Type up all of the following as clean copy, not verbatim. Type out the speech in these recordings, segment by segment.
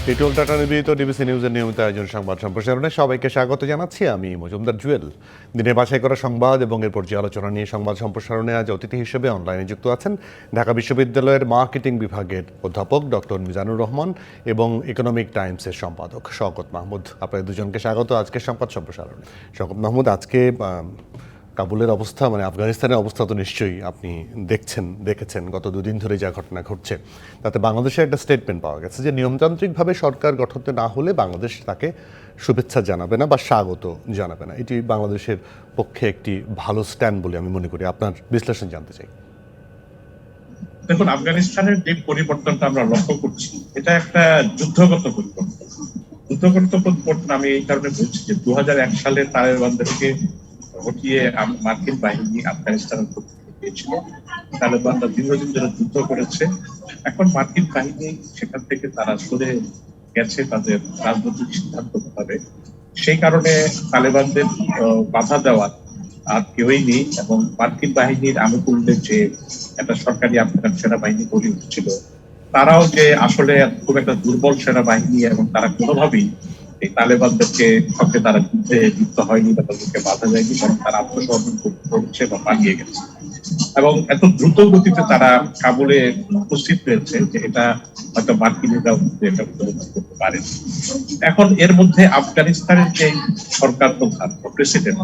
টিটুল tata নিবেদিত DBC নিউজের নিয়মিত আয়োজন সংবাদ সম্প্রসারণে সবাইকে স্বাগত জানাচ্ছি। আমি মজুমদার জুয়েল। দিনের বাছাই করা সংবাদ এবং এর পর্যালোচনা নিয়ে সংবাদ সম্প্রসারণে আজ অতিথি হিসেবে অনলাইনে যুক্ত আছেন ঢাকা বিশ্ববিদ্যালয়ের মার্কেটিং বিভাগের অধ্যাপক ডক্টর মিজানুর রহমান এবং ইকোনমিক টাইমসের সম্পাদক শওকত মাহমুদ। আপনাদের দুজনকে স্বাগত আজকের সংবাদ সম্প্রসারণে। শওকত মাহমুদ, আজকে কাবুলের অবস্থা মানে আফগানিস্তানের অবস্থা তো নিশ্চয়ই আপনি দেখেছেন গত দুদিন ধরে যা ঘটনা ঘটছে, তাতে বাংলাদেশের একটা স্টেটমেন্ট পাওয়া গেছে যে নিয়মতান্ত্রিকভাবে সরকার গঠন না হলে বাংলাদেশ তাকে শুভেচ্ছা জানাবে না বা স্বাগত জানাবে না। এটি বাংলাদেশের পক্ষে একটি ভালো স্ট্যান্ড বলে আমি মনে করি। আপনার বিশ্লেষণ জানতে চাই। দেখুন, আফগানিস্তানের যে পরিবর্তনটা আমরা লক্ষ্য করছি এটা একটা যুদ্ধগত পরিবর্তন। আমি এই কারণে বলছি যে 2001 সালে তালেবানদেরকে হটিয়ে মার্কিন বাহিনী আফগানিস্তানের গিয়েছিল। তালেবানরা দীর্ঘদিন ধরে যুদ্ধ করেছে। এখন মার্কিন বাহিনী সেখান থেকে তারা সরে গেছে তাদের রাজনৈতিক সিদ্ধান্ত হবে। সেই কারণে তালেবানদের বাধা দেওয়ার আর কেউই নেই এবং মার্কিন বাহিনীর আনুকূল্যে যে একটা সরকারি আফগান সেনাবাহিনী গড়ে উঠছিল, তারাও যে আসলে খুব একটা দুর্বল সেনাবাহিনী এবং তারা কোনোভাবেই এই তালেবানদেরকে সঙ্গে তারা যুদ্ধে যুক্ত হয়নি বা তাদেরকে বাধা দেয়নি, বরং তারা আত্মসমর্পণ করছে বা পালিয়ে গেছে। এবং এত দ্রুত গতিতে তারা কাবুলে উপস্থিত হয়েছে যে এটা হয়তো মার্কিনীরাও এটা উপলব্ধি করতে পারে। এখন এর মধ্যে আফগানিস্তানের যে সরকার প্রধান প্রেসিডেন্ট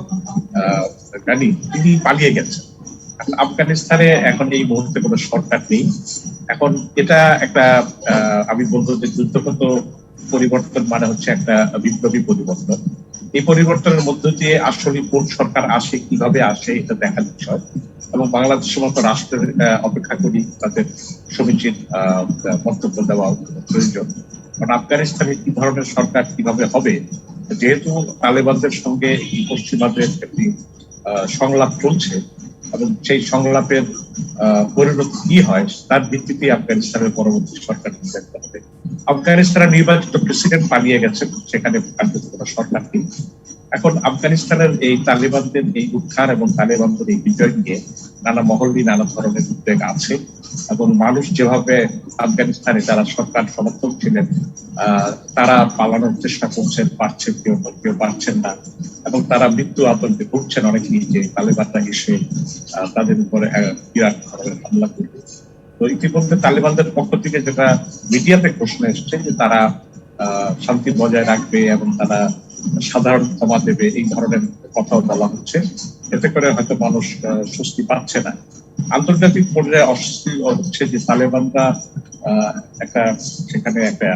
গানি, তিনি পালিয়ে গেছেন। আফগানিস্তানে এখন এই মুহূর্তে কোনো সরকার নেই। এখন এটা একটা আমি বলবো যে যুদ্ধগত পরিবর্তন মানে হচ্ছে একটা বিপ্লবী পরিবর্তন। এই পরিবর্তনের মধ্য দিয়ে আসলে কোন সরকার আসে, কিভাবে আসে, এটা দেখার বিষয়। এবং বাংলাদেশের মতো রাষ্ট্রের অপেক্ষা করি তাদের সমীচীন মন্তব্য দেওয়া প্রয়োজন। কারণ আফগানিস্তানে কি ধরনের সরকার কিভাবে হবে, যেহেতু তালেবানদের সঙ্গে পশ্চিমাদের একটি সংলাপ চলছে এবং সেই সংলাপের পরিণতি কি হয় তার ভিত্তিতে আফগানিস্তানের পরবর্তী সরকার নির্ধারিত হবে। আফগানিস্তানের নির্বাচিত প্রেসিডেন্ট পালিয়ে গেছেন, সেখানে কোনো সরকার নেই। এখন আফগানিস্তানের এই তালেবানদের এই উত্থান এবং তালেবানদের এই বিজয় নিয়ে নানা মহল্লি নানা ধরনের উদ্বেগ আছে এবং মানুষ যেভাবে আফগানিস্তানে যারা সরকার সমর্থক ছিলেন তারা পালানোর চেষ্টা করছেন, পারছেন কেউ কেউ পারছেন না এবং তারা মৃত্যু আতঙ্কে ভুগছেন অনেকেই যে তালেবানরা এসে তাদের উপরে বিরাট ধরনের হামলা করবে। তো ইতিমধ্যে তালেবানদের পক্ষ থেকে যেটা মিডিয়াতে প্রশ্ন এসছে যে তারা শান্তি বজায় রাখবে এবং তারা সাধারণ ক্ষমা দেবে, এই ধরনের কথাও বলা হচ্ছে। এতে করে হয়তো মানুষ স্বস্তি পাচ্ছে না। আন্তর্জাতিক পর্যায়ে অস্বস্তি হচ্ছে যে তালেবানরা একটা সেখানে একটা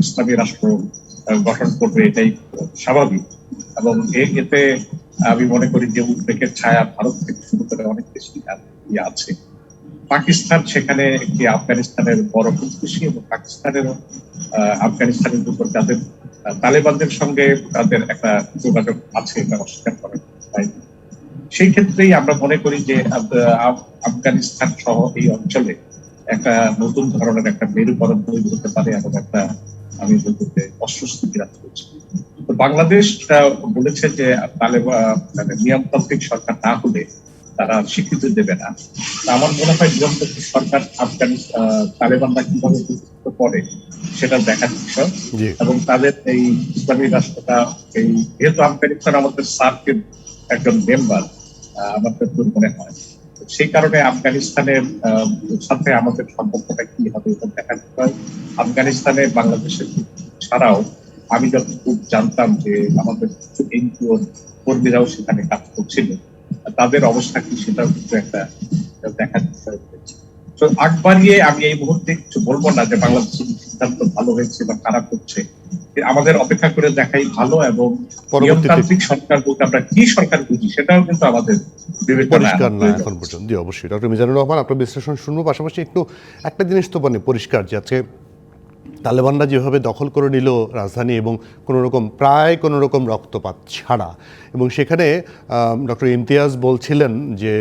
ইসলামী রাষ্ট্র গঠন করবে, এটাই স্বাভাবিক। এবং এতে আমি মনে করি যে উদ্বেগের ছায়া ভারত থেকে শুরু করে অনেক দেশই আছে। পাকিস্তান সেখানে একটি আফগানিস্তানের বড় প্রতিবেশী এবং পাকিস্তানেরও আফগানিস্তানের উপর যাদের তালেবানদের সঙ্গে তাদের একটা যোগাযোগ আছে এটা অস্বীকার করার হয়। সেই ক্ষেত্রেই আমরা মনে করি যে আফগানিস্তান সহ এই অঞ্চলে একটা নতুন ধরনের একটা মেরুকরণ তৈরি হতে পারে এবং একটা আমি বলতে অস্বস্তি বিরাজ করছি। তো বাংলাদেশ বলেছে যে তালেবান নিয়মতান্ত্রিক সরকার না হলে তারা স্বীকৃতি দেবে না। আমার মনে হয় নিয়মতান্ত্রিক সরকার তালেবানরা কিভাবে প্রতিষ্ঠিত করে সেটা দেখার বিষয়। এবং তাদের এই ইসলামী রাষ্ট্রটা এই যেহেতু আফগানিস্তান আমাদের সার্কের একজন মেম্বার আমাদের মনে হয়, সেই কারণে আফগানিস্তানের সাথে আমাদের সম্পর্কটা কি হবে এটা দেখার বিষয়। আফগানিস্তানে বাংলাদেশের ছাড়াও আমি যতটুকু জানতাম যে আমাদের কিছু এনজিওর কর্মীরাও সেখানে কাজ করছিল, তাদের অবস্থা কি সেটাও কিন্তু একটা দেখার বিষয় রয়েছে। তো আগ বাড়িয়ে আমি এই মুহূর্তে কিছু বলবো না যে বাংলাদেশের সিদ্ধান্ত ভালো হয়েছে বা খারাপ হচ্ছে। আমাদের অপেক্ষা করে দেখাই ভালো এবং নিয়মতান্ত্রিক সরকার বলতে আমরা কি সরকার বুঝি সেটাও কিন্তু আমাদের পরিষ্কার না এখন পর্যন্ত। অবশ্যই ডক্টর মিজানুর রহমান, আপনার বিশ্লেষণ শুনবো। পাশাপাশি একটা জিনিস তো মানে পরিষ্কার যে আজকে তালেবানরা যেভাবে দখল করে নিল রাজধানী এবং প্রায় কোনো রকম রক্তপাত ছাড়া, এবং সেখানে ডক্টর ইমতিয়াজ বলছিলেন যে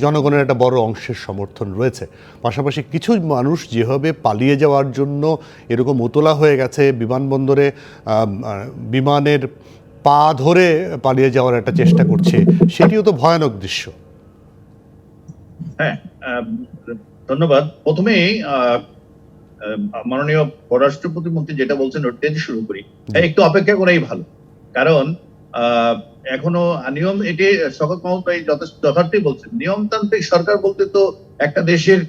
জনগণের একটা বড় অংশের সমর্থন রয়েছে। পাশাপাশি কিছু মানুষ যেভাবে পালিয়ে যাওয়ার জন্য এরকম উতলা হয়ে গেছে, বিমানবন্দরে বিমানের পা ধরে পালিয়ে যাওয়ার একটা চেষ্টা করছে, সেটিও তো ভয়ানক দৃশ্য। হ্যাঁ, ধন্যবাদ। প্রথমেই মাননীয় পররাষ্ট্র প্রতিমন্ত্রী যেটা বলছেন ওর থেকে শুরু করি, একটু অপেক্ষা করাই ভালো। কারণ এখনো নিয়ম, এটি শওকত মাহমুদ ভাই যথার্থই বলছেন, নিয়মতান্ত্রিক সরকার বলতে তো একটা দেশের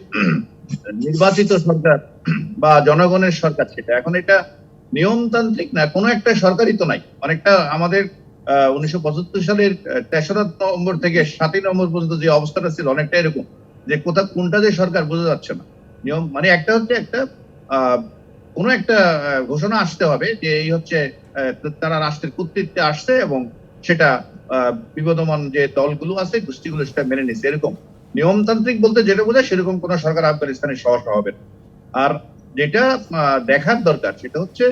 নির্বাচিত সরকার বা জনগণের সরকার, সেটা এখন এটা নিয়মতান্ত্রিক না, কোনো একটা সরকারই তো নাই। অনেকটা আমাদের 1975 সালের 3রা নভেম্বর থেকে 7ই নভেম্বর পর্যন্ত যে অবস্থাটা ছিল অনেকটা এরকম, যে কোনটা যে সরকার বোঝা যাচ্ছে না। নিয়ম মানে একটা হচ্ছে একটা কোনো একটা ঘোষণা আসতে হবে যে এই হচ্ছে তারা রাষ্ট্রের কর্তৃত্বে আসছে এবং সেটা বিবদমান যে দলগুলো আছে, গোষ্ঠীগুলো সেটা মেনে নিচ্ছে, এরকম। নিয়মতান্ত্রিক বলতে যেটা বোঝায় সেরকম কোন সরকার আফগানিস্তানে সহসা হবে না। আর যেটা দেখার দরকার সেটা হচ্ছে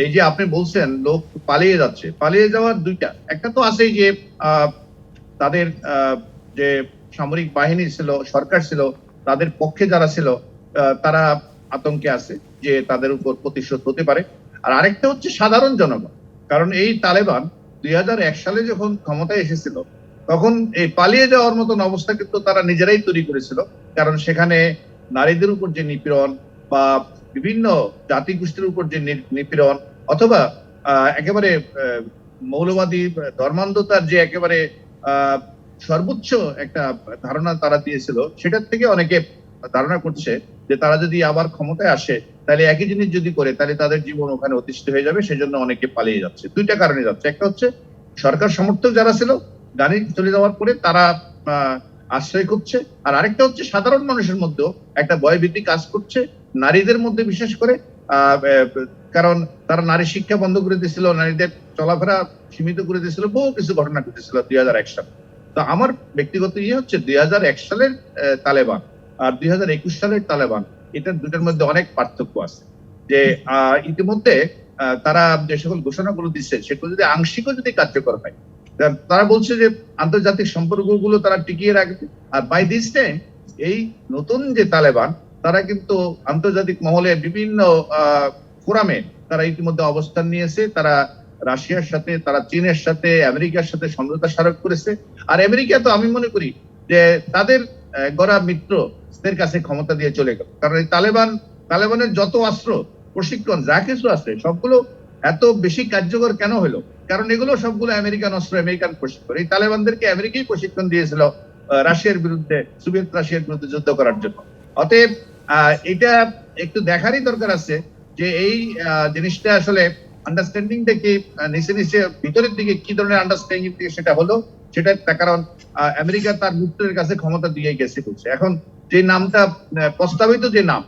এই যে আপনি বলছেন লোক পালিয়ে যাচ্ছে, পালিয়ে যাওয়ার দুইটা, একটা তো আছেই যে তাদের যে সামরিক বাহিনী ছিল, সরকার ছিল, তাদের পক্ষে যারা ছিল তারা আতঙ্কে আছে যে তাদের উপর প্রতিশোধ হতে পারে। আর আরেকটা হচ্ছে সাধারণ জনগণ। কারণ এই তালেবান 2001 সালে যখন ক্ষমতায় এসেছিল তখন এই পালিয়ে যাওয়ার মতন অবস্থা কিন্তু তারা নিজেরাই তৈরি করেছিল। কারণ সেখানে নারীদের উপর যে নিপীড়ন বা বিভিন্ন জাতি গোষ্ঠীর উপর যে নিপীড়ন, অথবা একেবারে মৌলবাদী ধর্মান্ধতার যে একেবারে সর্বোচ্চ একটা ধারণা তারা দিয়েছিল, সেটার থেকে অনেকে ধারণা করছে যে তারা যদি আবার ক্ষমতায় আসে তাহলে একই জিনিস যদি করে তাহলে তাদের জীবন ওখানে অতিষ্ঠ হয়ে যাবে, সেজন্য অনেকে পালিয়ে যাচ্ছে। দুইটা কারণে যাচ্ছে, একটা হচ্ছে সরকার সমর্থক যারা ছিল গাড়ি চলে যাওয়ার পরে তারা আশ্রয় করছে, আর আরেকটা হচ্ছে সাধারণ মানুষের মধ্যেও একটা ভয়ভীতি কাজ করছে, নারীদের মধ্যে বিশেষ করে, কারণ তারা নারী শিক্ষা বন্ধ করে দিয়েছিল, নারীদের চলাফেরা সীমিত করে দিয়েছিল, বহু কিছু ঘটনা ঘটেছিল 2001 সালে। তো আমার ব্যক্তিগত হচ্ছে 2001 সালের তালেবান আর 2021 সালের তালেবান, এটার দুটার মধ্যে অনেক পার্থক্য আছে। যে ইতিমধ্যে তারা যে সকল ঘোষণাগুলো দিচ্ছে সেগুলো যদি আংশিকও যদি কার্যকর হয়, তারা বলছে যে আন্তর্জাতিক সম্পর্কগুলো তারা টিকিয়ে রাখবে। আর বাই দিস টাইম এই নতুন যে তালেবান, তারা কিন্তু আন্তর্জাতিক মহলে বিভিন্ন ফোরামে তারা ইতিমধ্যে অবস্থান নিয়েছে। তারা রাশিয়ার সাথে, তারা চীনের সাথে, আমেরিকার সাথে সমঝোতা স্মারক করেছে। আর আমেরিকা তো আমি মনে করি যে তাদের গড়া মিত্রদের কাছে ক্ষমতা দিয়ে চলে গেল। কারণ এই তালেবানের যত অস্ত্র, প্রশিক্ষণ, যা কিছু আছে সবগুলো এত বেশি কার্যকর কেন হলো? কারণ এগুলো সবগুলো আমেরিকান অস্ত্র, আমেরিকান প্রশিক্ষণ। এই তালেবানদেরকে আমেরিকাই প্রশিক্ষণ দিয়েছিল রাশিয়ার বিরুদ্ধে, সোভিয়েত রাশিয়ার বিরুদ্ধে যুদ্ধ করার জন্য। অতএব এটা একটু দেখারই দরকার আছে যে এই জিনিসটা আসলে আন্ডারস্ট্যান্ডিংটা কি নিচে নিচে ভিতরের দিকে কি ধরনের আন্ডারস্ট্যান্ডিং সেটা হলো, সেটা কারণ আমেরিকা তার মিত্রের কাছে ক্ষমতা দিয়ে গেছে বলছে। এখন যে নামটা প্রস্তাবিত, যে নাম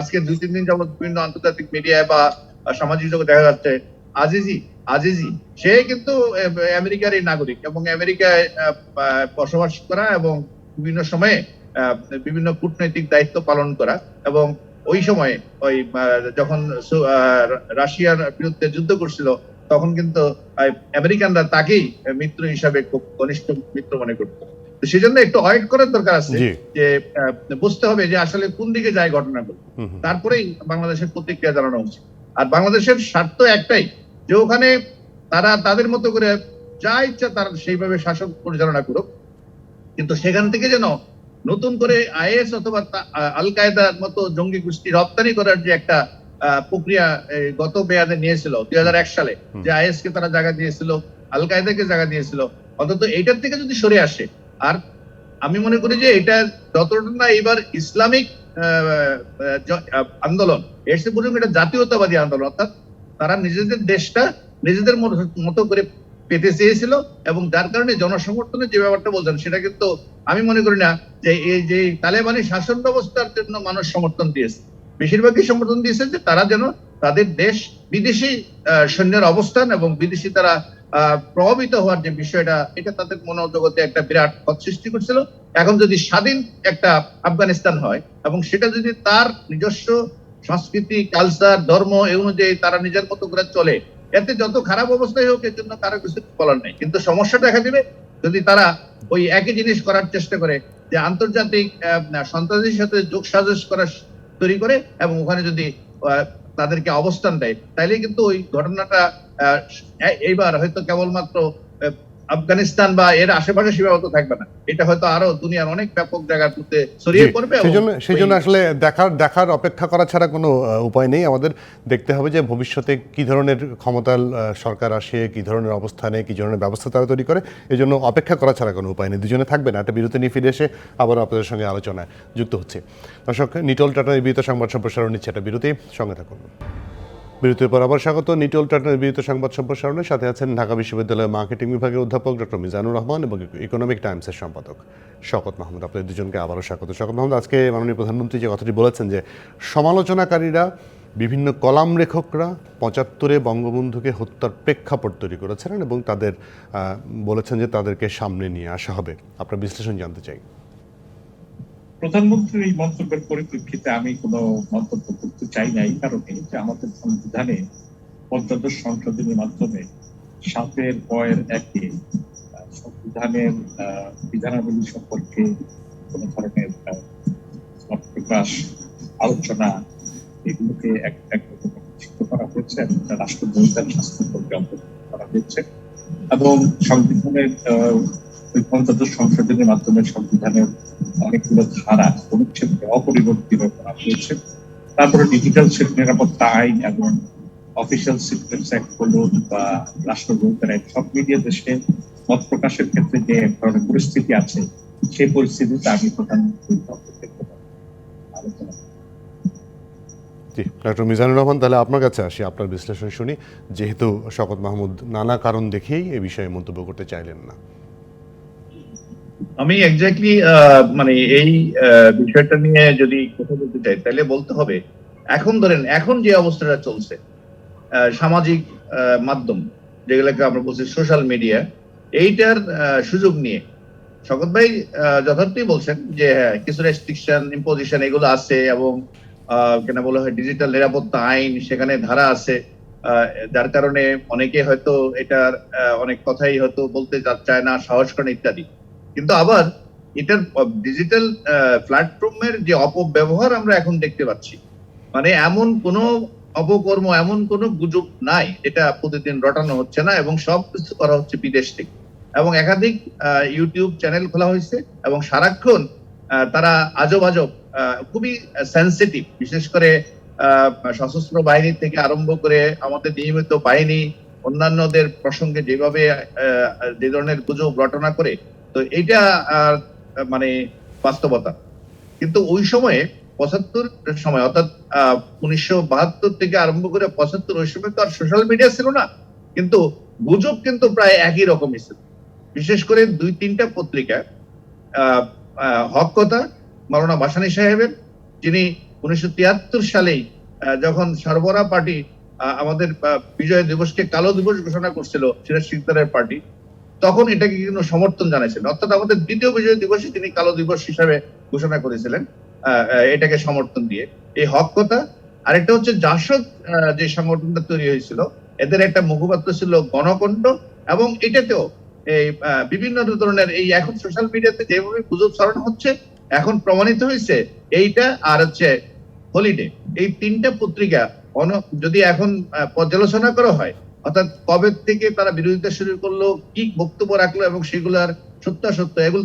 আজকে 2-3 দিন যাবত বিভিন্ন আন্তর্জাতিক মিডিয়ায় বা সামাজিক যোগাযোগে দেখা যাচ্ছে, আজিজি, সে কিন্তু আমেরিকারই নাগরিক এবং আমেরিকায় বসবাস করা এবং বিভিন্ন সময়ে বিভিন্ন কূটনৈতিক দায়িত্ব পালন করা। এবং ওই সময়ে ওই যখন রাশিয়ার বিরুদ্ধে যুদ্ধ করছিল তখন কিন্তু আমেরিকানরা তাকেই মিত্র হিসাবে খুব ঘনিষ্ঠ মিত্র মনে করতো। তো সেজন্য একটু ওয়েট করার দরকার আছে, যে বুঝতে হবে যে আসলে কোন দিকে যায় ঘটনাগুলো, তারপরেই বাংলাদেশের প্রতিক্রিয়া জানানো উচিত। আর বাংলাদেশের স্বার্থ একটাই, যে ওখানে তারা তাদের মতো করে যা ইচ্ছা তারা সেইভাবে শাসন পরিচালনা করুক, কিন্তু সেখান থেকে যেন নতুন করে আইএস অথবা আল কায়দার মতো জঙ্গি গোষ্ঠী রপ্তানি করার যে একটা প্রক্রিয়া গত মেয়াদে নিয়েছিল 2001 সালে, যে আইএস কে তারা জায়গা দিয়েছিল, আল কায়দাকে জায়গা দিয়েছিল, অন্তত এইটার থেকে যদি সরে আসে। আর আমি মনে করি যে এটা যতটা না এবার ইসলামিক আন্দোলন, এর চেয়ে বরং এটা জাতীয়তাবাদী আন্দোলন, অর্থাৎ তারা নিজেদের দেশটা নিজেদের মতো করে পেতে চেয়েছিল, এবং যার কারণে জনসমর্থনের যে ব্যাপারটা বলছেন সেটা কিন্তু আমি মনে করি না যে এই যে তালেবানি শাসন ব্যবস্থার জন্য মানুষ সমর্থন দিয়েছে। বেশিরভাগই সমর্থন দিয়েছে যে তারা যেন তাদের দেশ বিদেশি সৈন্যের অবস্থান এবং বিদেশি তারা প্রভাবিত হওয়ার যে বিষয়টা, এটা তাদের মনোজগতে একটা বিরাট পথ সৃষ্টি করছিল। এখন যদি স্বাধীন একটা আফগানিস্তান হয় এবং সেটা যদি তার নিজস্ব সংস্কৃতি, কালচার, ধর্ম এই অনুযায়ী তারা নিজের মতো করে চলে, এতে যত খারাপ অবস্থায় হোক এর জন্য কারো কিছু বলার নেই। কিন্তু সমস্যা দেখা দিবে যদি তারা ওই একই জিনিস করার চেষ্টা করে, যে আন্তর্জাতিক সন্ত্রাসীর সাথে যোগ সাজস করার তৈরি করে এবং ওখানে যদি তাদেরকে অবস্থান দেয়, তাইলে কিন্তু ওই ঘটনাটা এইবার হয়তো কেবলমাত্র আফগানিস্তান বা এর আশেপাশে সীমাবদ্ধ থাকবে না, এটা হয়তো আরো দুনিয়ার অনেক ব্যাপক জায়গার মধ্যে ছড়িয়ে পড়বে। সেজন্য আসলে দেখার অপেক্ষা করা ছাড়া কোনো উপায় নেই। আমাদের দেখতে হবে যে ভবিষ্যতে কি ধরনের ক্ষমতার সরকার আসে, কি ধরনের অবস্থানে, কি ধরনের ব্যবস্থা তারা তৈরি করে। এই জন্য অপেক্ষা করা ছাড়া কোনো উপায় নেই। দুজনে থাকবে না, একটা বিরতি নিয়ে ফিরে এসে আবার আপনাদের সঙ্গে আলোচনায় যুক্ত হচ্ছে। দর্শক, নিটল টাটা নির্বিহিত সংবাদ সম্প্রসারণ নিচ্ছে একটা বিরতি, সঙ্গে থাকুন। বিরতির পর আবার স্বাগত। নিটল টাটা নির্বিহিত সংবাদ সম্প্রসারণের সাথে আছেন ঢাকা বিশ্ববিদ্যালয়ের মার্কেটিং বিভাগের অধ্যাপক ডক্টর মিজানুর রহমান এবং ইকোনমিক টাইমসের সম্পাদক শওকত মাহমুদ। আপনাদের দুজনকে আবারও স্বাগত। শওকত মাহমুদ, আজকে মাননীয় প্রধানমন্ত্রী যে কথাটি বলেছেন যে সমালোচনাকারীরা, বিভিন্ন কলাম লেখকরা ৭৫-এ বঙ্গবন্ধুকে হত্যার প্রেক্ষাপট তৈরি করেছিলেন এবং তাদের বলেছেন যে তাদেরকে সামনে নিয়ে আসা হবে। আপনার বিশ্লেষণ জানতে চাই। প্রধানমন্ত্রীর এই মন্তব্যের পরিপ্রেক্ষিতে আমি কোনো মন্তব্য করতে চাই না, এই কারণে যে আমাদের সংবিধানে পঞ্চদশ সংশোধনীর মাধ্যমে ৭-১ সংবিধানের বিধানাবলী সম্পর্কে কোন ধরনের প্রকাশ, আলোচনা এগুলোকে নিশ্চিত করা হয়েছে এবং রাষ্ট্রদ্রোহিতার শাস্তি সম্পর্কে অন্তর্ভুক্ত করা হয়েছে এবং সংবিধানের পঞ্চদশ সংশোধনের মাধ্যমে সংবিধানের অনেকগুলো ধারা অনুচ্ছেদকে অপরিবর্তিত করা হয়েছে। তারপরে ডিজিটাল নিরাপত্তা আইন এবং অফিসিয়াল সিক্রেটস অ্যাক্ট বলুন বা রাষ্ট্রদ্রোহিতার আইন, সব মিলিয়ে দেশে মত প্রকাশের ক্ষেত্রে যে ধরনের পরিস্থিতি আছে, সেই পরিস্থিতিতে আমি প্রধানমন্ত্রীর আলোচনা। জি, ডক্টর মিজানুর রহমান, তাহলে আপনার কাছে আসি, আপনার বিশ্লেষণ শুনি। যেহেতু শওকত মাহমুদ নানা কারণ দেখেই এ বিষয়ে মন্তব্য করতে চাইলেন না। আমি এক্স্যাক্টলি মানে এই বিষয়টা নিয়ে যদি কথা বলতে চাই তাহলে বলতে হবে, এখন ধরেন এখন যে অবস্থাটা চলছে সামাজিক মাধ্যম যেগুলোকে আমরা বলছি সোশ্যাল মিডিয়া, এইটার সুযোগ নিয়ে শওকত ভাই যথার্থই বলছেন যে হ্যাঁ, কিছু রেস্ট্রিকশন, ইম্পোজিশন এগুলো আছে এবং কেন বলা হয় ডিজিটাল নিরাপত্তা আইন, সেখানে ধারা আছে, যার কারণে অনেকে হয়তো এটার অনেক কথাই হয়তো বলতে চায় না, সাহস করেন ইত্যাদি। কিন্তু আবার এটার ডিজিটাল প্ল্যাটফর্মের যে অপব্যবহার আমরা এখন দেখতে পাচ্ছি, মানে এমন কোনো অপকর্ম, এমন কোনো গুজব নাই যেটা প্রতিদিন রটানো হচ্ছে না, এবং সব কিছু করা হচ্ছে বিদেশ থেকে। এবং একাধিক ইউটিউব চ্যানেল খোলা হয়েছে এবং সারাক্ষণ তারা আজব আজব খুবই সেন্সিটিভ, বিশেষ করে সশস্ত্র বাহিনী থেকে আরম্ভ করে আমাদের নিয়মিত বাহিনী অন্যান্যদের প্রসঙ্গে যেভাবে যে ধরনের গুজব রটনা করে, তো এইটা মানে বাস্তবতা। কিন্তু ওই সময়ে ৭৫ সময় অর্থাৎ ১৯৭২ থেকে আরম্ভ করে ৭৫, ওই সময় তো আর সোশ্যাল মিডিয়া ছিল না, কিন্তু গুজব কিন্তু প্রায় একই রকমই ছিল। বিশেষ করে ২-৩টা পত্রিকা, হক কথা মাওলানা ভাসানী সাহেবের, যিনি ১৯৭৩ সালেই যখন সরবরাহ পার্টি আমাদের বিজয় দিবসকে কালো দিবস ঘোষণা করছিল, সিরাজ শিকদারের পার্টি, তখন এটাকে কিন্তু সমর্থন জানাইছিলেন। অর্থাৎ আমাদের দ্বিতীয় বিজয় দিবসে তিনি কালো দিবস হিসাবে ঘোষণা করেছিলেন, এটাকে সমর্থন দিয়ে। এই হক কথা। আরেকটা হচ্ছে জাসদ, যে সংগঠনটা তৈরি হয়েছিল, এদের একটা মুখপাত্র ছিল গণকণ্ঠ, এবং এটাতেও এই বিভিন্ন ধরনের এই এখন সোশ্যাল মিডিয়াতে যেভাবে গুজব ছড়ানো হচ্ছে, এখন প্রমাণিত হয়েছে এইটা আর হচ্ছে হলিডে, এই 3টা পত্রিকা যদি এখন পর্যালোচনা করা হয়, অর্থাৎ কবে থেকে তারা বিরোধিতা শুরু করলো, কি বক্তব্য রাখলো এবং সেগুলোর সত্যাসত্য, এগুলো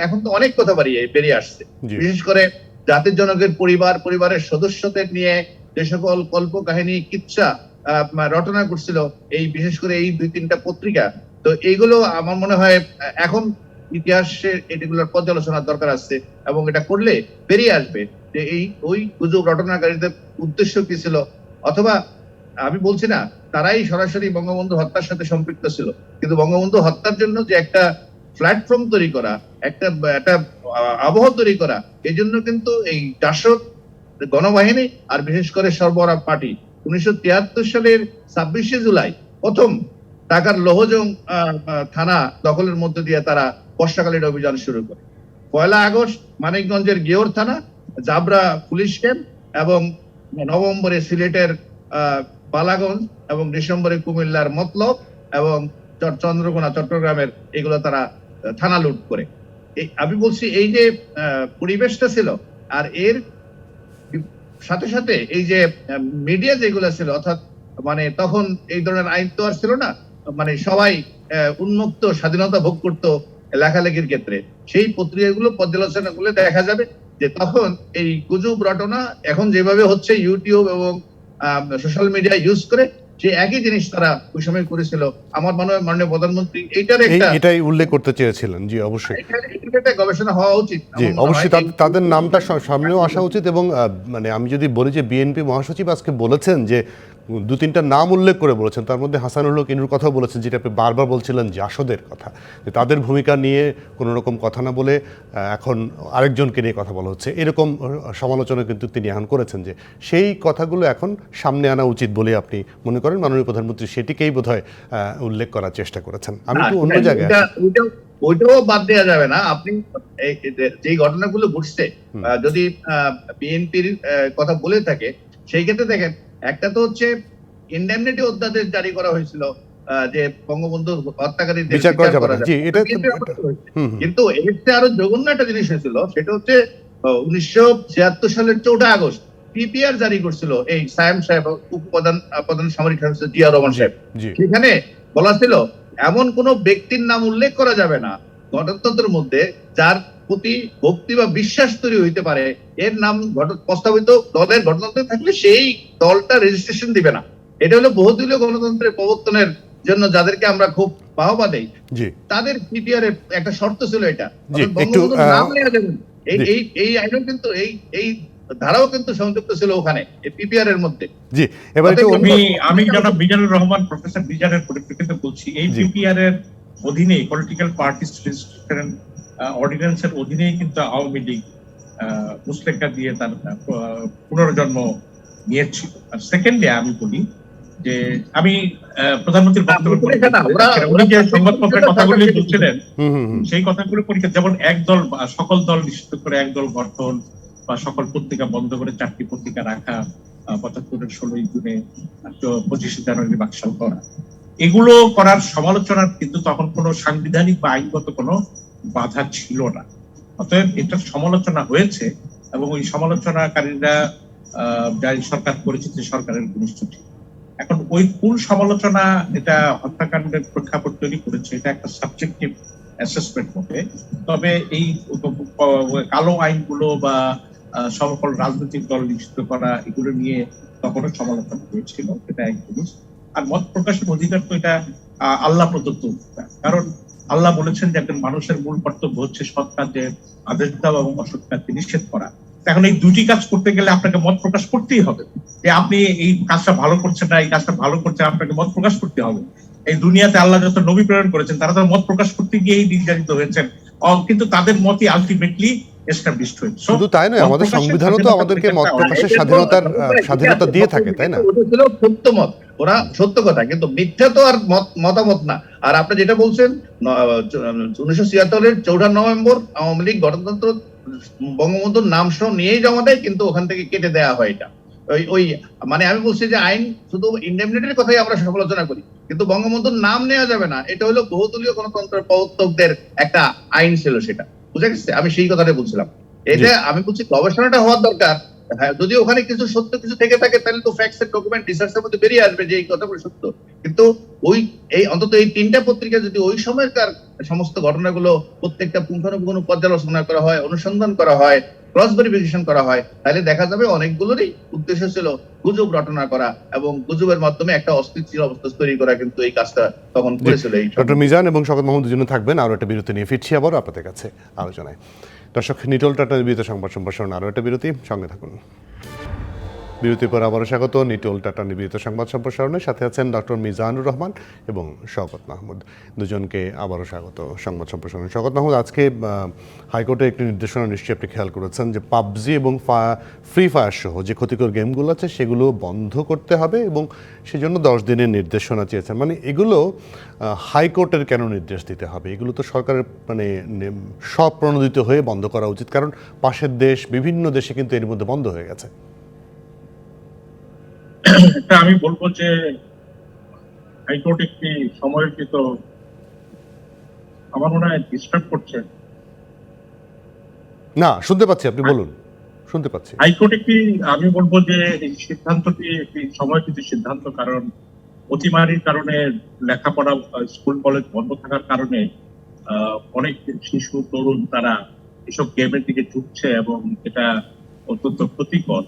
এখন তো অনেক কথা বেরিয়ে আসছে। বিশেষ করে জাতির জনকের পরিবারের সদস্যদের নিয়ে যে সকল কল্প কাহিনী, কিচ্ছা রটনা করছিল এই বিশেষ করে এই 2-3টা পত্রিকা, তো এইগুলো আমার মনে হয় এখন ইতিহাসের এগুলোর পর্যালোচনার দরকার আছে, এবং এটা করলে বেরিয়ে আসবে যে ওই গুজব রটনাকারীদের উদ্দেশ্য কি ছিল, অথবা আমি বলছি না তারাই সরাসরি বঙ্গবন্ধু হত্যার সাথে সম্পৃক্ত ছিল, কিন্তু বঙ্গবন্ধু হত্যার জন্য যে একটা প্ল্যাটফর্ম তৈরি করা, একটা আবহ তৈরি করা, এই জন্য কিন্তু এই জাসদ গণবাহিনী আর বিশেষ করে সরবরাহ পার্টি ১৯৭৩ সালের ২৬শে জুলাই প্রথম ঢাকার লৌহজং থানা দখলের মধ্যে দিয়ে তারা বর্ষাকালীন অভিযান শুরু করে। ১ আগস্ট মানিকগঞ্জের গেওর থানা, জাবরা পুলিশ ক্যাম্প, এবং নভেম্বরে সিলেটের বালাগঞ্জ, এবং ডিসেম্বরে কুমিল্লার মতলব এবং চন্দ্রকোনা চট্টগ্রামের, এগুলো তারা থানা লুট করে। আমি বলছি এই যে পরিবেশটা ছিল, আর এর সাথে সাথে এই যে মিডিয়া যেগুলো ছিল, অর্থাৎ মানে তখন এই ধরনের আইন তো আর ছিল না, মানে সবাই উন্মুক্ত স্বাধীনতা ভোগ করতো লেখালেখির ক্ষেত্রে, সেই পত্রিকাগুলো পর্যালোচনা করলে দেখা যাবে যে তখন এই গুজব রটনা এখন যেভাবে হচ্ছে ইউটিউব এবং সোশ্যাল মিডিয়া ইউজ করে, যে একই জিনিস তারা ওই সময় করেছিল। আমার মনে হয় মাননীয় প্রধানমন্ত্রী এটাই উল্লেখ করতে চেয়েছিলেন। জি, অবশ্যই একটা গবেষণা হওয়া উচিত। জি, অবশ্যই তাদের নামটা সামনেও আসা উচিত। এবং মানে আমি যদি বলি যে বিএনপি মহাসচিব আজকে বলেছেন যে 2-3টা নাম উল্লেখ করে বলেছেন, তার মধ্যে হাসানুল হক ইনুর কথাও বলেছেন, যেটা আপনি বারবার বলছিলেন জাসদের কথা, যে তাদের ভূমিকা নিয়ে কোনো রকম কথা না বলে এখন আরেকজনকে নিয়ে কথা বলা হচ্ছে, এরকম সমালোচনা কিন্তু তিনি এখন করেছেন। যে সেই কথাগুলো এখন সামনে আনা উচিত বলে আপনি মনে করেন মাননীয় প্রধানমন্ত্রী সেটিকেই বোধহয় উল্লেখ করার চেষ্টা করেছেন। আমি একটু অন্য জায়গায় ওইটাও বাদ দেওয়া যাবে না। আপনি যে ঘটনাগুলো ঘটছে, যদি বিএনপির কথা বলে থাকে, সেই ক্ষেত্রে দেখেন, একটা তো হচ্ছে ইন্ডেমনিটি অধ্যাদেশ জারি করা হয়েছিল যে বঙ্গবন্ধু হত্যাকারীদের বিচার করা যাবে, কিন্তু এর চেয়ে আরো জঘন্য একটা জিনিস হয়েছিল, সেটা হচ্ছে 1976 সালের 4 আগস্ট পিপিআর জারি করছিল এই সায়েম সাহেব, প্রধান সামরিক শাসক জিয়া রহমান সাহেব। সেখানে বলা ছিল এমন কোন ব্যক্তির নাম উল্লেখ করা যাবে না গণতন্ত্রের মধ্যে যার প্রতি ভক্তি বা বিশ্বাস তৈরি হইতে পারে, এর নাম প্রস্তাবিত দলের গণতন্ত্রে থাকলে সেই দলটা রেজিস্ট্রেশন দিবে না। এটা হলো বহুদলীয় গণতন্ত্রের প্রবর্তনের জন্য যাদেরকে আমরা খুব বাহবা দেই, তাদের পিপিআর এর একটা শর্ত ছিল এটা। বঙ্গবন্ধুর নাম নেওয়া যাবে না। এই আইনও কিন্তু এই ধারাও কিন্তু সংযুক্ত ছিল ওখানে এই পিপিআর এর মধ্যে। জি, এবার আমি জনাব মিজানুর রহমান, প্রফেসর মিজানের পরিপ্রেক্ষিতে বলছি, এই পিপিআর এর অধীনে পলিটিক্যাল পার্টিস রেজিস্ট্রেশন অর্ডিন্যান্সের অধীনেই কিন্তু আওয়ামী লীগ মুসলেখা দিয়ে তার পুনর্জন্ম নিয়েছিল। আর সেকেন্ডলি আমি বলি যে আমি প্রধানমন্ত্রীর বক্তব্য উনি যে সংবাদপত্রের কথাগুলি বলছিলেন, সেই কথাগুলো পরীক্ষা, যেমন একদল সকল দল নিষিদ্ধ করে একদল গঠন, বা সকল পত্রিকা বন্ধ করে 4টি পত্রিকা রাখা, 75-এর 16ই জুনে 25শে জানুয়ারি বাকশাল করা, এগুলো করার সমালোচনার কিন্তু তখন কোনো সাংবিধানিক বা আইনগত কোনো বাধা ছিল না। অতএব এটার সমালোচনা হয়েছে এবং ওই সমালোচনাকারীরা যাই সরকার করেছে যে সরকারের ঘনিষ্ঠ ছিল। এখন ওই কোন সমালোচনা এটা হত্যাকাণ্ডের প্রেক্ষাপট তৈরি করেছে, এটা একটা সাবজেক্টিভ অ্যাসেসমেন্ট হবে। তবে এই কালো আইনগুলো বা সকল রাজনৈতিক দল নিষিদ্ধ করা, এগুলো নিয়ে তখনও সমালোচনা হয়েছিল, এটা এক জিনিস। আর মত প্রকাশের অধিকার তো এটা আল্লাহ প্রদত্ত অধিকার, কারণ আল্লাহ বলেছেন যে একজন মানুষের মূল কর্তব্য হচ্ছে সৎ কাজের আদেশ দেওয়া এবং অসৎ কাজকে নিষেধ করা। এখন এই দুটি কাজ করতে গেলে আপনাকে মত প্রকাশ করতেই হবে, যে আপনি এই কাজটা ভালো করছেন না, এই কাজটা ভালো করছেন, আপনাকে মত প্রকাশ করতে হবে। এই দুনিয়াতে আল্লাহ যত নবী প্রেরণ করেছেন তারা তো মত প্রকাশ করতে গিয়েই নির্যাতিত হয়েছেন, কিন্তু তাদের মতই আলটিমেটলি এস্টাবলিশড হয়েছে। শুধু তাই নয়, আমাদের সংবিধানও তো আমাদেরকে মত প্রকাশের স্বাধীনতা দিয়ে থাকে, তাই না? ওটা ছিল সত্য মত, ওরা সত্য কথা, কিন্তু মিথ্যা তো আর মতামত না। আর আপনি যেটা বলছেন 1976-এর 4 নভেম্বর আওয়ামী লীগ গণতন্ত্র বঙ্গবন্ধুর নাম সহ নিয়েই জমা দেয়, কিন্তু ওখান থেকে কেটে দেওয়া হয় এটা। ওই মানে আমি বলছি যে আইন শুধু ইন্ডেমনিটির কথাই আমরা সমালোচনা করি, কিন্তু বঙ্গবন্ধুর নাম নেওয়া যাবে না, এটা হলো বহুদলীয় গণতন্ত্রের প্রবর্তকদের একটা আইন ছিল, সেটা বুঝে গেছে। আমি সেই কথাটাই বলছিলাম, এটা আমি বলছি গবেষণাটা হওয়ার দরকার। হ্যাঁ, যদি ওখানে কিছু সত্য কিছু থেকে থাকে তাহলে তো ফ্যাক্টস এন্ড ডকুমেন্ট রিসার্চের মধ্যে বেরিয়ে আসবে যে এই কথাগুলো সত্য। কিন্তু অন্তত এই 3টা পত্রিকা যদি ওই সময়কার সমস্ত ঘটনাগুলো প্রত্যেকটা পুঙ্খানুপুঙ্খ পর্যালোচনা করা হয়, অনুসন্ধান করা হয়, ক্রস ভেরিফিকেশন করা হয়, তাহলে দেখা যাবে অনেকগুলোরই উদ্দেশ্য ছিল গুজব রটনা করা এবং গুজবের মাধ্যমে একটা অস্থিতিশীল অবস্থা তৈরি করা, কিন্তু এই কাজটা তখন করেছিল। ডক্টর মিজান এবং শওকত মাহমুদ দুজনে থাকবেন। আরো একটা বিরতি নিয়ে ফিরছি আবার আপনাদের কাছে আলোচনায়। দর্শক, নিটোল টাটা নিবেদিত সংবাদ সম্প্রসারণ আরো একটা বিরতি, সঙ্গে থাকুন। বিরতির পর আবারও স্বাগত নিটোল টাটা নিবেদিত সংবাদ সম্প্রসারণের সাথে আছেন ডক্টর মিজানুর রহমান এবং শওকত মাহমুদ, দুজনকে আবারও স্বাগত সংবাদ সম্প্রসারণ। শওকত মাহমুদ, আজকে হাইকোর্টের একটি নির্দেশনা নিশ্চয়ই আপনি খেয়াল করেছেন যে পাবজি এবং ফ্রি ফায়ার সহ যে ক্ষতিকর গেমগুলো আছে সেগুলো বন্ধ করতে হবে এবং সেজন্য 10 দিনের নির্দেশনা চেয়েছেন। মানে এগুলো হাইকোর্টের কেন নির্দেশ দিতে হবে? এগুলো তো সরকারের মানে স্বপ্রণোদিত হয়ে বন্ধ করা উচিত, কারণ পাশের দেশ, বিভিন্ন দেশে কিন্তু এর মধ্যে বন্ধ হয়ে গেছে। আমি বলবো যে হাইকোর্ট একটি সময়ের তো আমার মনে হয় ডিস্টার্ব করছে না। শুনতে পাচ্ছি, আপনি বলুন, শুনতে পাচ্ছি। হাইকোর্ট একটি, আমি বলবো যে এই সিদ্ধান্তটি একটি সময়কৃত সিদ্ধান্ত, কারণ অতিমারির কারণে লেখাপড়া, স্কুল কলেজ বন্ধ থাকার কারণে অনেক শিশু তরুণ তারা এসব গেমের দিকে ঝুঁকছে এবং এটা অত্যন্ত ক্ষতিকর।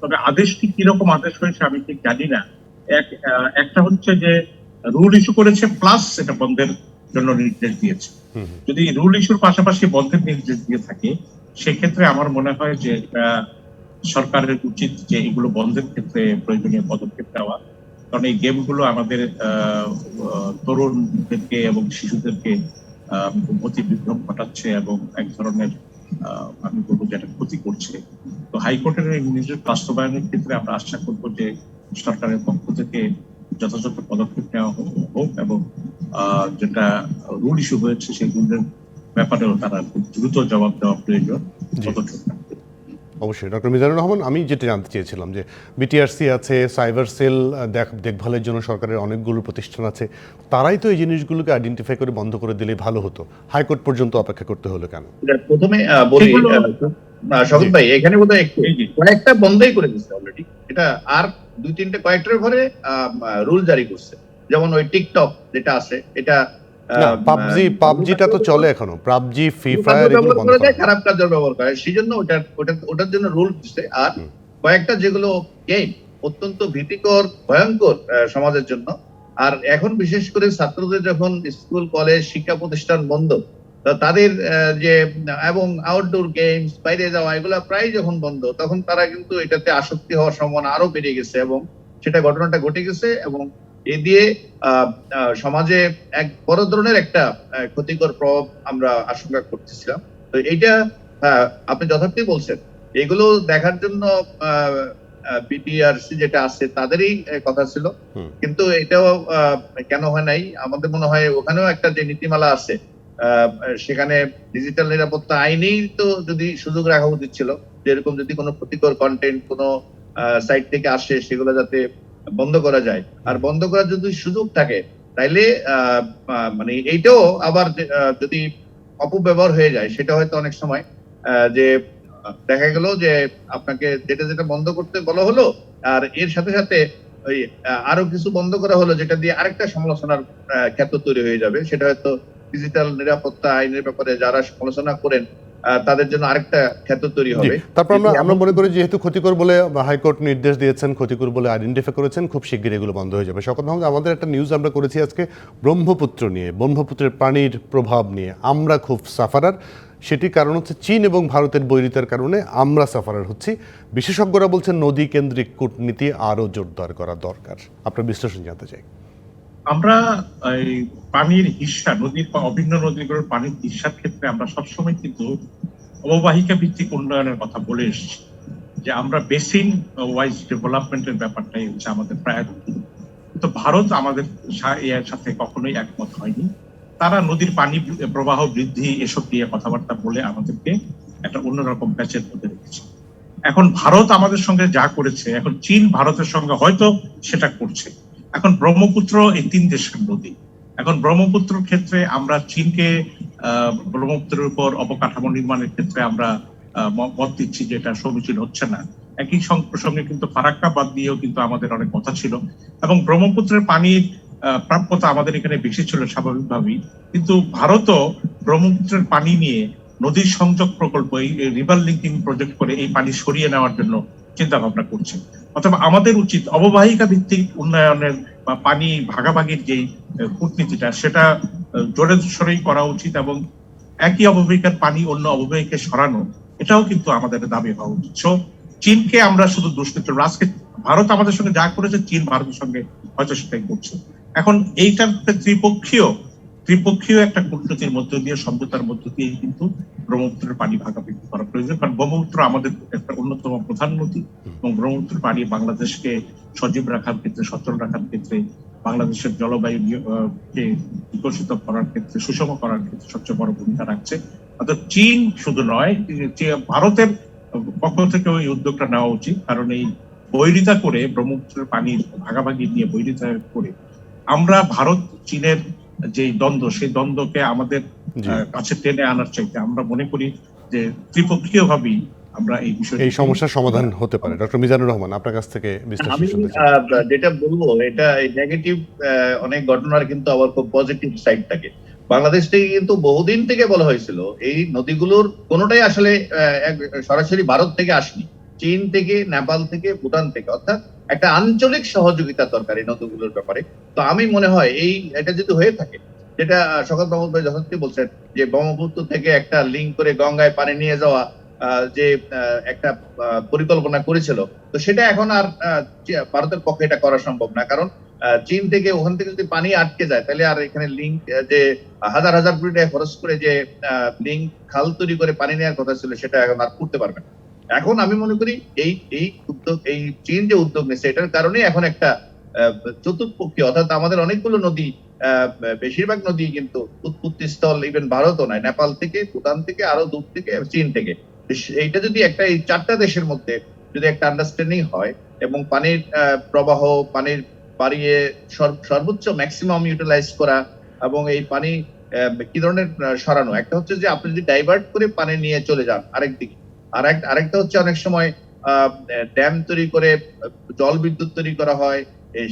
তবে আদেশটি কিরকম আদেশ হয়েছে আমি ঠিক জানি না। একটা হচ্ছে যে রুল ইস্যু করেছে প্লাস এটা বন্ধের জন্য নির্দেশ দিয়েছে। যদি রুল ইস্যুর পাশাপাশি বন্ধের নির্দেশ দিয়ে থাকে সেক্ষেত্রে আমার মনে হয় যে সরকারের উচিত যে এগুলো বন্ধের ক্ষেত্রে প্রয়োজনীয় পদক্ষেপ নেওয়া, কারণ এই গেমগুলো আমাদের তরুণদেরকে এবং শিশুদেরকে গতি বিভ্রম ঘটাচ্ছে এবং এক ধরনের আমি বলবো যে একটা ক্ষতি করছে। তো হাইকোর্টের নিজের বাস্তবায়নের ক্ষেত্রে আমরা আশা করবো যে সরকারের পক্ষ থেকে যথাযথ পদক্ষেপ নেওয়া হোক এবং যেটা রুল ইস্যু হয়েছে সেই রুলের ব্যাপারেও তারা খুব দ্রুত জবাব দেওয়া প্রয়োজন। অবশ্যই ডক্টর মিজানুর রহমান, আমি যেটা জানতে চেয়েছিলাম যে বিটিআরসি আছে, সাইবার সেল দেখভালের জন্য সরকারের অনেকগুলো প্রতিষ্ঠান আছে, তারাই তো এই জিনিসগুলোকে আইডেন্টিফাই করে বন্ধ করে দিলে ভালো হতো, হাইকোর্ট পর্যন্ত অপেক্ষা করতে হলো কেন? প্রথমে বলি শওকত ভাই, এখানে বোধহয় একটু কয়েকটা বন্ধই করে দিচ্ছে অলরেডি, এটা আর 2-3টে কয়েকটার ঘরে রুল জারি করছে। যেমন ওই টিকটক যেটা আছে, এটা পাবজিটা তো চলে এখনো, পাবজি, ফ্রি ফায়ার এগুলো বন্ধ করা যায়, খারাপ কাজের ব্যবহার করে, সেজন্য ওটার জন্য রুল দিচ্ছে। আর কয়েকটা যেগুলো গেম অত্যন্ত ভীতিকর, ভয়ঙ্কর সমাজের জন্য, আর এখন বিশেষ করে ছাত্রদের যখন স্কুল কলেজ শিক্ষা প্রতিষ্ঠান বন্ধ, তাদের যে এবং আউটডোর গেমস, বাইরে যাওয়া, এগুলো প্রায় যখন বন্ধ, তখন তারা কিন্তু এটাতে আসক্তি হওয়ার সম্ভাবনা আরো বেড়ে গেছে এবং সেটা ঘটনাটা ঘটে গেছে এবং এ দিয়ে সমাজে এক বড় ধরনের একটা ক্ষতিকর প্রভাব আমরা আশঙ্কা করতেছিলাম। তো এইটা আপনি যথার্থই বলছেন, এগুলো দেখার জন্য বিটিআরসি যেটা আছে তাদেরই কথা ছিল, কিন্তু এটাও কেন হয় নাই, আমাদের মনে হয় ওখানেও একটা যে নীতিমালা আছে সেখানে ডিজিটাল নিরাপত্তা আইনেই তো যদি সুযোগ রাখা উচিত ছিল, যেরকম যদি কোনো ক্ষতিকর কন্টেন্ট কোনো সাইট থেকে আসে সেগুলো যাতে বন্ধ করা যায়। আর বন্ধ করার যদি সুযোগ থাকে তাইলে মানে এইটাও আবার যদি অপব্যবহার হয়ে যায়, সেটা হয়তো অনেক সময় যে দেখা গেল যে আপনাকে যেটা যেটা বন্ধ করতে বলা হলো আর এর সাথে সাথে ওই আরো কিছু বন্ধ করা হলো, যেটা দিয়ে আরেকটা সমালোচনার ক্ষেত্র তৈরি হয়ে যাবে। সেটা হয়তো ডিজিটাল নিরাপত্তা আইনের ব্যাপারে যারা সমালোচনা করেন তাদের জন্য আরেকটা ক্ষেত্র তৈরি হবে। তারপর আমরা মনে করি যেহেতু ক্ষতিকর বলে হাইকোর্ট নির্দেশ দিয়েছেন, ক্ষতিকর বলে আইডেন্টিফাই করেছেন, খুব শিগগিরই এগুলো বন্ধ হয়ে যাবে। শওকত মাহমুদ, আমাদের একটা নিউজ আমরা করেছি আজকে ব্রহ্মপুত্র নিয়ে, ব্রহ্মপুত্রের পানির প্রভাব নিয়ে আমরা খুব সাফারার। সেটি কারণ হচ্ছে চীন এবং ভারতের বৈরিতার কারণে আমরা সাফারার হচ্ছি। বিশেষজ্ঞরা বলছেন নদী কেন্দ্রিক কূটনীতি আরও জোরদার করা দরকার। আপনার বিশ্লেষণ জানতে চাই। আমরা এই পানির হিস্সা, নদীর অভিন্ন নদীগুলোর পানির হিস্সার ক্ষেত্রে আমরা সবসময় কিন্তু অববাহিকা ভিত্তিক উন্নয়নের কথা বলে এসেছি, যে আমরা বেসিন ওয়াইজ ডেভেলপমেন্টের ব্যাপারটাই হচ্ছে আমাদের প্রায়োরিটি। তো ভারত আমাদের এর সাথে কখনোই একমত হয়নি। তারা নদীর পানি প্রবাহ বৃদ্ধি এসব নিয়ে কথাবার্তা বলে আমাদেরকে একটা অন্যরকম প্যাচের মধ্যে রেখেছে। এখন ভারত আমাদের সঙ্গে যা করেছে, এখন চীন ভারতের সঙ্গে হয়তো সেটা করছে। এখন ব্রহ্মপুত্র এই 3 দেশের নদী। এখন ব্রহ্মপুত্রের ক্ষেত্রে আমরা চীনকে ব্রহ্মপুত্রের উপর অবকাঠামো নির্মাণের ক্ষেত্রে আমরা মত দিচ্ছি যে এটা সমীচীন হচ্ছে না। একই প্রসঙ্গে কিন্তু ফারাক্কা বাদ দিয়েও কিন্তু আমাদের অনেক কথা ছিল এবং ব্রহ্মপুত্রের পানির প্রাপ্যতা আমাদের এখানে বেশি ছিল স্বাভাবিকভাবেই, কিন্তু ভারতও ব্রহ্মপুত্রের পানি নিয়ে নদীর সংযোগ প্রকল্প, এই রিভার লিঙ্কিং প্রজেক্ট করে এই পানি সরিয়ে নেওয়ার জন্য চিন্তা ভাবনা করছে। অথবা আমাদের উচিত অববাহিকা ভিত্তিক উন্নয়নের বা পানি ভাগাভাগির যে কূটনীতিটা, সেটা জোরে সোরেই করা উচিত এবং একই অববাহিকার পানি অন্য অববাহিকায় সরানো, এটাও কিন্তু আমাদের দাবি হওয়া উচিত। চীনকে আমরা শুধু দুষ্কৃত, আজকে ভারত আমাদের সঙ্গে যা করেছে চীন ভারতের সঙ্গে হয়তো সেটাই করছে। এখন এইটার ত্রিপক্ষীয় একটা কূটনীতির মধ্য দিয়ে, সমঝোতার মধ্য দিয়ে কিন্তু ব্রহ্মপুত্রের পানি ভাগাভাগি করা প্রয়োজন। কারণ ব্রহ্মপুত্র আমাদের একটা অন্যতম প্রধান নদী এবং ব্রহ্মপুত্রের পানি বাংলাদেশকে সজীব রাখার ক্ষেত্রে, সচল রাখার ক্ষেত্রে, বাংলাদেশের জলবায়ু কে বিকশিত করার ক্ষেত্রে, সুষম করার ক্ষেত্রে সবচেয়ে বড় ভূমিকা রাখছে। অর্থাৎ চীন শুধু নয়, ভারতের পক্ষ থেকে ওই উদ্যোগটা নেওয়া উচিত। কারণ এই বৈরিতা করে, ব্রহ্মপুত্রের পানির ভাগাভাগি নিয়ে বৈরিতা করে আমরা ভারত চীনের যে দ্বন্দ্ব, সেই দ্বন্দ্বকে আমাদের কাছে টেনে আনার চাইতে আমরা মনে করি যে ত্রিপক্ষীয় ভাবেই আমরা এই বিষয়ে এই সমস্যার সমাধান হতে পারে? ডক্টর মিজানুর রহমান, আপনার কাছ থেকে আমি বিশ্লেষণ শুনতে চাই। যেটা বলবো, এটা নেগেটিভ অনেক ঘটনার কিন্তু আবার খুব পজিটিভ সাইড থাকে। বাংলাদেশ থেকে কিন্তু বহুদিন থেকে বলা হয়েছিল এই নদীগুলোর কোনোটাই আসলে সরাসরি ভারত থেকে আসেনি, চীন থেকে, নেপাল থেকে, ভুটান থেকে, অর্থাৎ একটা আঞ্চলিক সহযোগিতা দরকার এই নদীগুলোর ব্যাপারে। তো আমি মনে হয় এটা যদি হয়ে থাকে, যেটা শওকত মাহমুদ ভাই যথার্থই বলছেন, যে ব্রহ্মপুত্র থেকে একটা লিঙ্ক করে গঙ্গায় পানি নিয়ে যাওয়া, যে একটা পরিকল্পনা করেছিল, তো সেটা এখন আর ভারতের পক্ষে এটা করা সম্ভব না। কারণ চীন থেকে, ওখান থেকে যদি পানি আটকে যায়, তাহলে আর এখানে লিঙ্ক, যে হাজার হাজার কোটি টাকা খরচ করে যে লিঙ্ক খাল তৈরি করে পানি নেওয়ার কথা ছিল, সেটা এখন আর করতে পারবে না। এখন আমি মনে করি এই উদ্যোগ, এই চীন যে উদ্যোগ নিচ্ছে, এটার কারণে এখন একটা চতুর্পক্ষী, অর্থাৎ আমাদের অনেকগুলো নদী, বেশিরভাগ নদী কিন্তু উৎপত্তি স্থল ইভেন ভারতও নয়, নেপাল থেকে, ভুটান থেকে, আরো দূর থেকে, চীন থেকে। এইটা যদি একটা, এই চারটা দেশের মধ্যে যদি একটা আন্ডারস্ট্যান্ডিং হয়, এবং পানির প্রবাহ, পানির বাড়িয়ে সর্বোচ্চ ম্যাক্সিমাম ইউটিলাইজ করা, এবং এই পানি কি ধরনের সরানো, একটা হচ্ছে যে আপনি যদি ডাইভার্ট করে পানি নিয়ে চলে যান আরেকদিকে, আরেকটা হচ্ছে অনেক সময় ড্যাম তৈরি করে জল বিদ্যুৎ তৈরি করা হয়,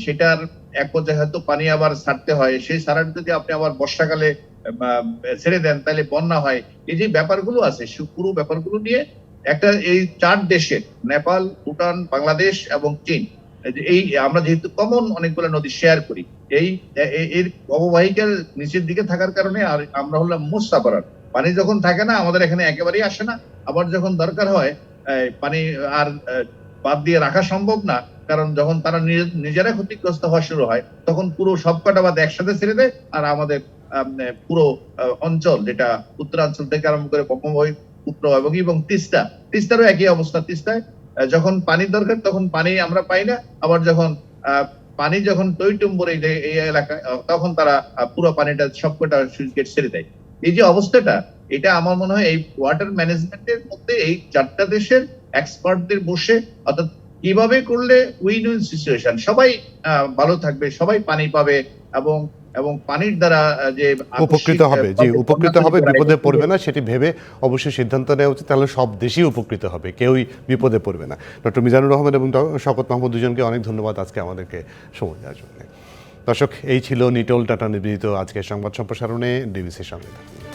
সেটার এক পর্যায়ে হয়তো পানি আবার ছাড়তে হয়, সেই ছাড়ার যদি আপনি আবার বর্ষাকালে ছেড়ে দেন, তাহলে বন্যা হয়। এই যে ব্যাপারগুলো আছে, পুরো ব্যাপারগুলো নিয়ে একটা, এই চার দেশের, নেপাল, ভুটান, বাংলাদেশ এবং চীন, এই আমরা যেহেতু কমন অনেকগুলো নদী শেয়ার করি, এর অববাহিকার নিচের দিকে থাকার কারণে আর আমরা হলাম মুসাফারার। পানি যখন থাকে না, আমাদের এখানে একেবারেই আসে না, আবার যখন দরকার হয় পানি আর বাদ দিয়ে রাখা সম্ভব না, কারণ যখন তারা নিজেরা ক্ষতিগ্রস্ত হওয়া শুরু হয়, তখন পুরো সবকটা বাদ একসাথে ছেড়ে দেয়, আর আমাদের পুরো অঞ্চল, যেটা উত্তরাঞ্চল থেকে আরম্ভ করে ব্রহ্মপুত্র এবং তিস্তারও একই অবস্থা। তিস্তায় যখন পানির দরকার, তখন পানি আমরা পাই না, আবার যখন পানি যখন টইটুম্বুর এই এলাকায়, তখন তারা পুরো পানিটা সবকটা সুইচ গেট ছেড়ে দেয়। এই যে অবস্থাটা, এটা আমার মনে হয় এই ওয়াটার ম্যানেজমেন্টের মধ্যে এই চারটা দেশের এক্সপার্টদের বসে, অর্থাৎ কিভাবে করলে উইন উইন সিচুয়েশন, সবাই ভালো থাকবে, সবাই পানি পাবে, এবং পানির দ্বারা যে উপকৃত হবে, জি উপকৃত হবে, বিপদে পড়বে না, সেটি ভেবে অবশ্যই সিদ্ধান্ত নেওয়া উচিত। তাহলে সব দেশই উপকৃত হবে, কেউই বিপদে পড়বে না। ডক্টর মিজানুর রহমান এবং শওকত মাহমুদ, দুজনকে অনেক ধন্যবাদ আজকে আমাদেরকে সময় দেওয়ার জন্য। দর্শক, এই ছিল নিটোল টাটা নিবেদিত আজকের সংবাদ সম্প্রসারণে। ডিবিসির সঙ্গে থাকুন।